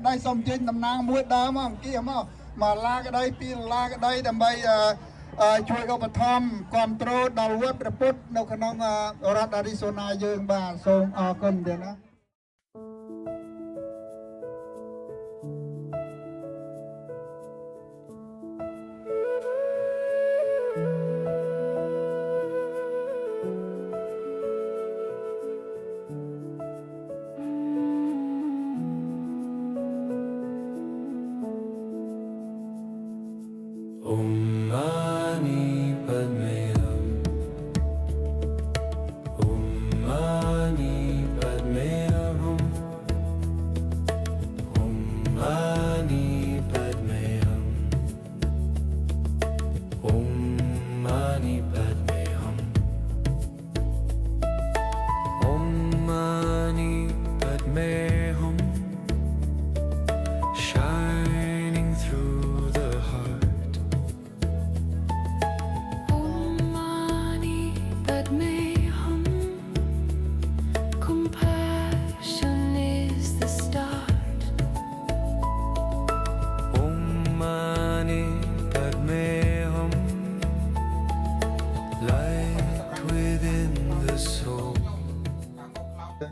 đây xong trên tầm nang muối đá mà kia mà la cái đây pin la cái đây đầm bayช่วยอุปธรรมควบคุมดาววัดประพุทธในขนมรัฐอาริโซนาเยืองบาทส่งออกกันเดี๋ยวนะ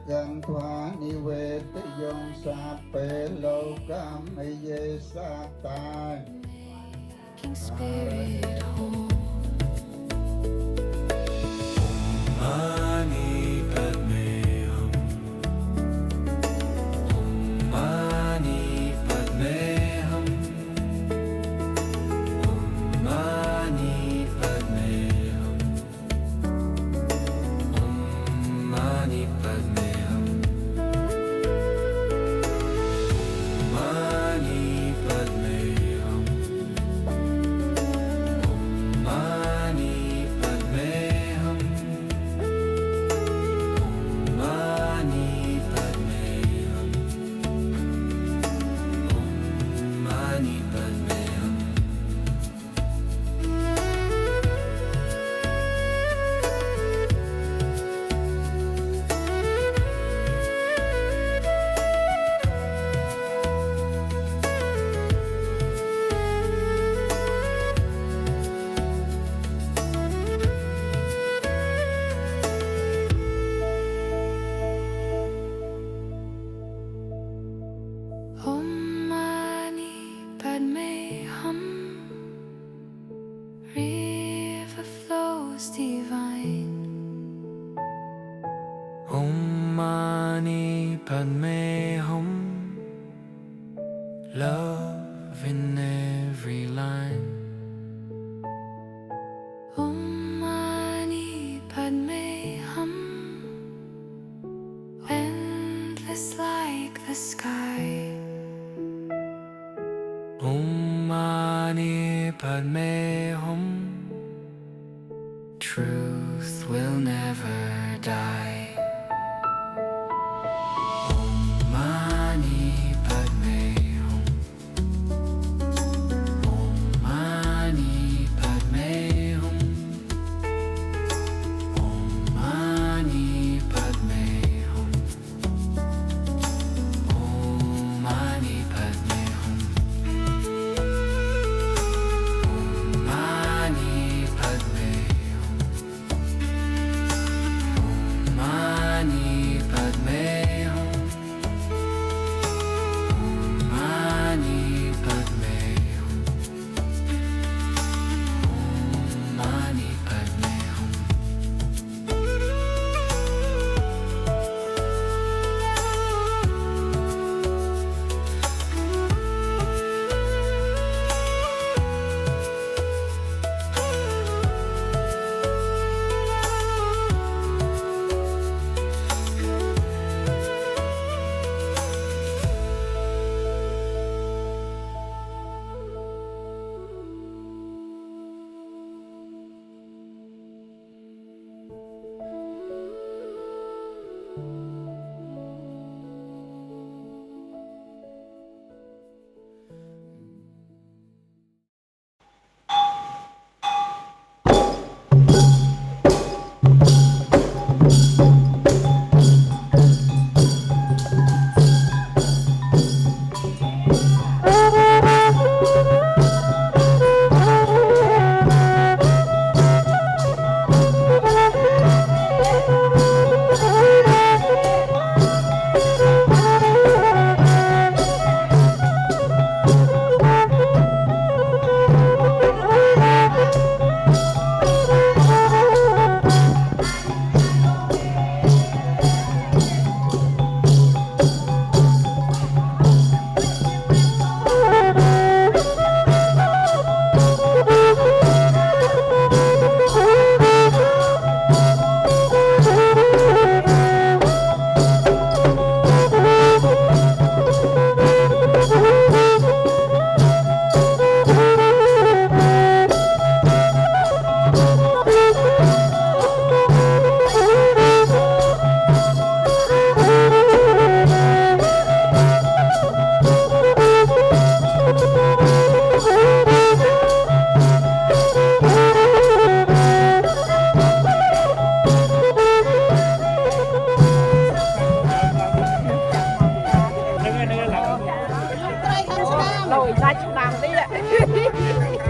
กันทวานิเวตยงสาเปโลกามเยสาตา King Spirit home. Mani Padme Hum. Om Mani Padme Hum. Om Mani Padme Hum. Om Mani Padme Hum. Mani Padme Hum. Mani Padme Hum. Mani Padme Hum. Mani Padme Hum. Om Mani Padme Hum. River flows divine. Om Mani Padme Hum. Love in every line. Om Mani Padme Hum. Endless like the sky. Om Mani Padme Hum. Truth will never die. Om Mani Padme Hum. Om Mani Padme Hum. Om Mani Padme Hum. Om Mani Padme Hum. Om Mani Padme Hum.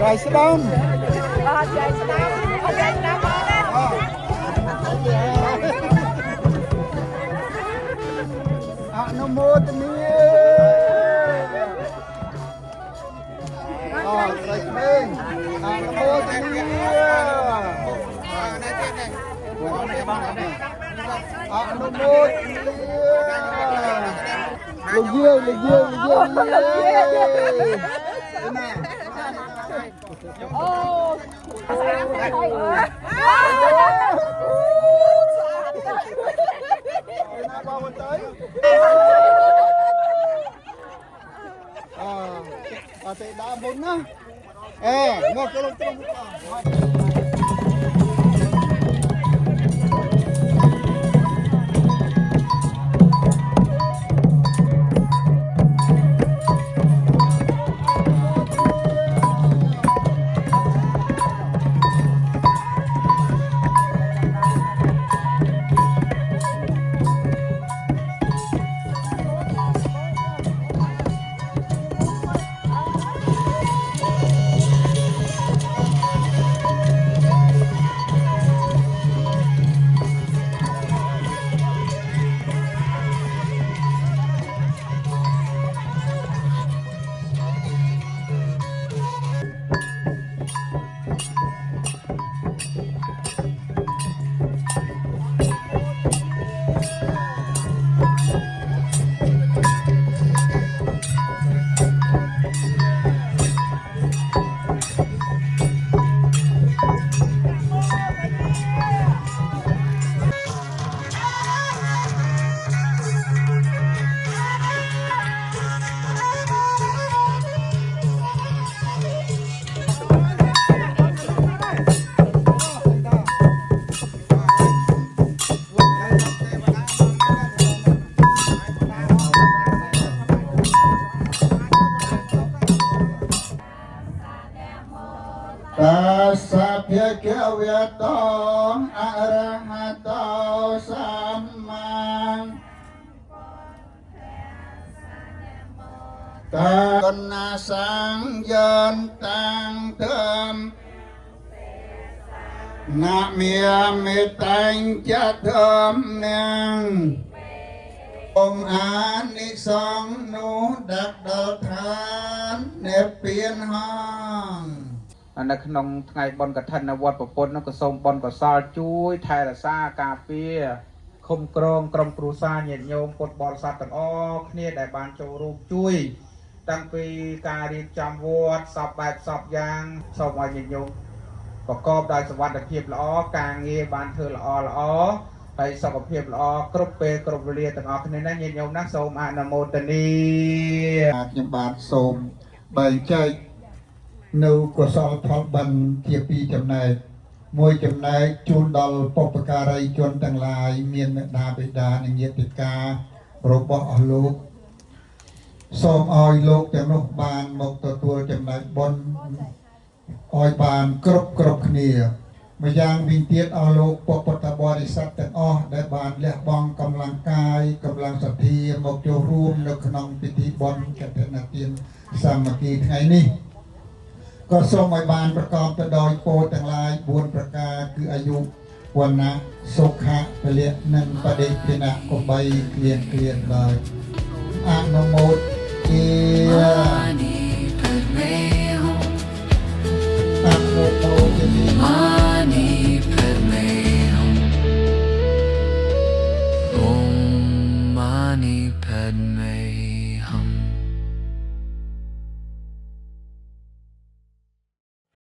Rồi sẽ đông. Nó mua tình yêu. Rồi mình. Nó mua tình yêu. Nó mua tình yêu. Lực dương. Thì đã bốn á. Một cái lông trong Tassa bhagavato arahato samma Karna sang dân tăng thơm Nạ mìa mê tanh chát thơm nang Ông án đi xong nụ đặc đợt thán nếp biến hong នៅក្នុងថ្ងៃបុណ្យកឋិនវត្តប្រពន្ធនោះក៏សូមបុណ្យកុសលជួយថែរក្សាការពារឃុំក្រងក្រុមគ្រួសារញាតិញោមពុទ្ធបរិស័ទទាំងអស់គ្នាដែលបានចូលរួមជួយតាំងពីការរៀបចំវត្តសពបែបសពយ៉ាងសូមឲ្យញាតិញោមប្រកបដោយសុវត្ថិភាពល្អការងារបានធ្វើល្អហើយសុខភាពល្អគ្រប់ពេលគ្រប់វេលាទាំងអស់គ្នាណាញាតិញោមណាសូមអនុមោទនាខ្ញុំបាទសូមបែងចែក នៅកុសលផលបិណ្ឌជាពីរចំណែកមួយចំណែកជូនដល់បុព្វការីជនទាំងឡាយមានមេដាបិតានិងញាតិការបស់អស់លោកសូមឲ្យលោកទាំងនោះបានមកទទួលចំណែកបុណ្យឲ្យបានគ្រប់គ្នាម្យ៉ាងវិញទៀតអស់លោកពុទ្ធបរិស័ទទាំងអស់ដែលបានលះបង់កម្លាំងកាយកម្លាំងសទ្ធាមកចូលរួមនៅក្នុងពិធីបុណ្យកឋិនទានសាមគ្គីថ្ងៃនេះ ក៏សូមឲ្យបានប្រកបទៅដោយពរទាំងឡាយ4ប្រការគឺអាយុវណ្ណៈសុខៈពលៈនិងបដិភិណៈកបីគ្លៀនដោយអនុមោទនាអនុមោទនា